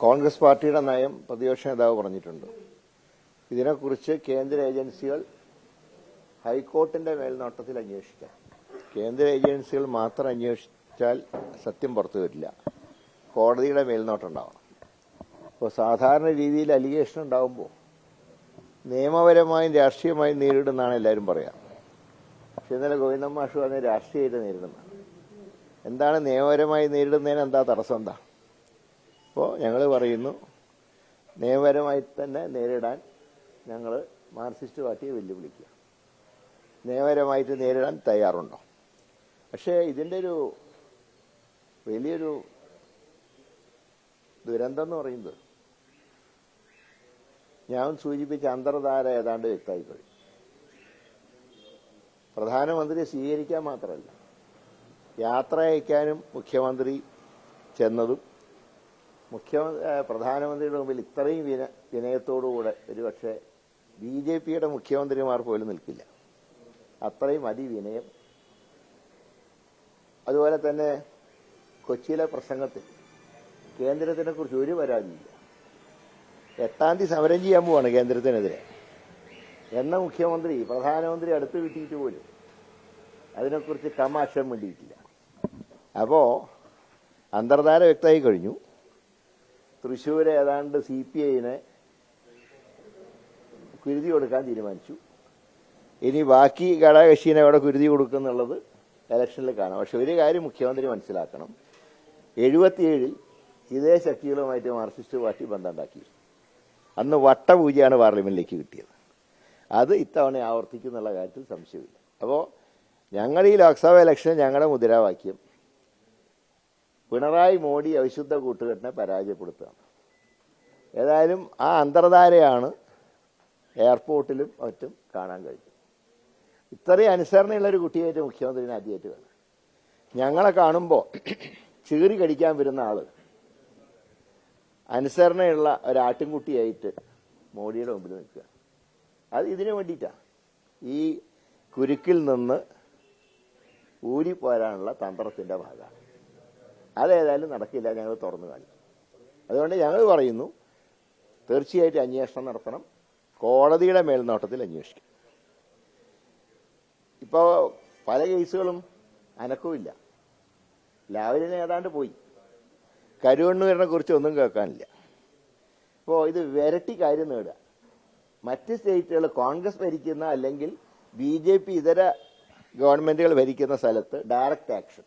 കോൺഗ്രസ് പാർട്ടിയുടെ നയം പ്രതിപക്ഷ നേതാവ് പറഞ്ഞിട്ടുണ്ട്. ഇതിനെക്കുറിച്ച് കേന്ദ്ര ഏജൻസികൾ ഹൈക്കോർട്ടിന്റെ മേൽനോട്ടത്തിൽ അന്വേഷിക്കാം. കേന്ദ്ര ഏജൻസികൾ മാത്രം അന്വേഷിച്ചാൽ സത്യം പുറത്തു വരില്ല. കോടതിയുടെ മേൽനോട്ടം ഉണ്ടാവണം. അപ്പോൾ സാധാരണ രീതിയിൽ അലിഗേഷൻ ഉണ്ടാകുമ്പോൾ നിയമപരമായും രാഷ്ട്രീയമായും നേരിടുന്നതാണ് എല്ലാവരും പറയാം. പക്ഷെ ഇന്നലെ ഗോവിന്ദൻ മാഷ് പറഞ്ഞ രാഷ്ട്രീയമായിട്ട് നേരിടുന്നതാണ്. എന്താണ് നിയമപരമായി നേരിടുന്നതിന് എന്താ തടസ്സം എന്താ? അപ്പോൾ ഞങ്ങൾ പറയുന്നു, നിയമപരമായി തന്നെ നേരിടാൻ ഞങ്ങൾ മാർക്സിസ്റ്റ് പാർട്ടിയെ വെല്ലുവിളിക്കുക. നിയമപരമായിട്ട് നേരിടാൻ തയ്യാറുണ്ടോ? പക്ഷേ ഇതിൻ്റെ ഒരു വലിയൊരു ദുരന്തം എന്ന് പറയുന്നത്, ഞാൻ സൂചിപ്പിച്ച അന്തർധാര ഏതാണ്ട് വ്യക്തമായിക്കഴിഞ്ഞു. പ്രധാനമന്ത്രിയെ സ്വീകരിക്കാൻ മാത്രമല്ല, യാത്ര അയക്കാനും മുഖ്യമന്ത്രി ചെന്നതും പ്രധാനമന്ത്രിയുടെ മുമ്പിൽ ഇത്രയും വിനയത്തോടുകൂടെ ഒരുപക്ഷെ BJPയുടെ മുഖ്യമന്ത്രിമാർ പോലും നിൽക്കില്ല. അത്രയും അതിവിനയം. അതുപോലെ തന്നെ കൊച്ചിയിലെ പ്രസംഗത്തിൽ കേന്ദ്രത്തിനെ കുറിച്ച് ഒരു പരാതിയില്ല. 8-ാം തീയതി സമരം ചെയ്യാൻ പോവാണ് കേന്ദ്രത്തിനെതിരെ എന്ന മുഖ്യമന്ത്രി പ്രധാനമന്ത്രി അടുത്ത് കിട്ടിയിട്ട് പോലും അതിനെക്കുറിച്ച് കമാക്ഷം വേണ്ടിയിട്ടില്ല. അപ്പോ അന്തർധാര വ്യക്തമായി കഴിഞ്ഞു. തൃശ്ശൂർ ഏതാണ്ട് CPIനെ കുരുതി കൊടുക്കാൻ തീരുമാനിച്ചു. ഇനി ബാക്കി ഘടകകക്ഷിനെ അവിടെ കുരുതി കൊടുക്കുന്നുള്ളത് ഇലക്ഷനിൽ കാണാം. പക്ഷെ ഒരു കാര്യം മുഖ്യമന്ത്രി മനസ്സിലാക്കണം, 77-ൽ ഇതേ ശക്തികളുമായിട്ട് മാർക്സിസ്റ്റ് പാർട്ടി ബന്ധമുണ്ടാക്കി. അന്ന് വട്ടപൂജയാണ് പാർലമെന്റിലേക്ക് കിട്ടിയത്. അത് ഇത്തവണ ആവർത്തിക്കുന്നുള്ള കാര്യത്തിൽ സംശയമില്ല. അപ്പോൾ ഞങ്ങൾ ഈ ലോക്സഭാ ഇലക്ഷൻ ഞങ്ങളുടെ മുദ്രാവാക്യം പിണറായി മോഡി അവിശുദ്ധ കൂട്ടുകെട്ടിനെ പരാജയപ്പെടുത്തുകയാണ്. ഏതായാലും ആ അന്തർധാരയാണ് എയർപോർട്ടിലും മറ്റും കാണാൻ കഴിഞ്ഞു. ഇത്രയും അനുസരണയുള്ളൊരു കുട്ടിയായിട്ട് മുഖ്യമന്ത്രിനെ ആദ്യമായിട്ട് കാണാം. ഞങ്ങളെ കാണുമ്പോൾ ചീറി കടിക്കാൻ വരുന്ന ആള് അനുസരണയുള്ള ഒരാട്ടിൻകുട്ടിയായിട്ട് മോഡിയുടെ മുമ്പിൽ നിൽക്കുക. അത് ഇതിനു വേണ്ടിയിട്ടാണ്. ഈ കുരുക്കിൽ നിന്ന് ഊരിപ്പോരാനുള്ള തന്ത്രത്തിന്റെ ഭാഗമാണ്. അതേതായാലും നടക്കില്ല, ഞങ്ങൾ തുറന്നു കാണിക്കും. അതുകൊണ്ട് ഞങ്ങൾ പറയുന്നു, തീർച്ചയായിട്ടും അന്വേഷണം നടത്തണം. കോടതിയുടെ മേൽനോട്ടത്തിൽ അന്വേഷിക്കും. ഇപ്പോൾ പല കേസുകളും അനക്കവുമില്ല. ലാവലിനെ ഏതാണ്ട് പോയി. കരുവണ്ണൂരിനെ കുറിച്ച് ഒന്നും കേൾക്കാനില്ല. ഇപ്പോൾ ഇത് വിരട്ടി കാര്യം നേടുക. മറ്റ് സ്റ്റേറ്റുകൾ കോൺഗ്രസ് ഭരിക്കുന്ന അല്ലെങ്കിൽ BJP ഇതര ഗവൺമെന്റുകൾ ഭരിക്കുന്ന സ്ഥലത്ത് ഡയറക്റ്റ് ആക്ഷൻ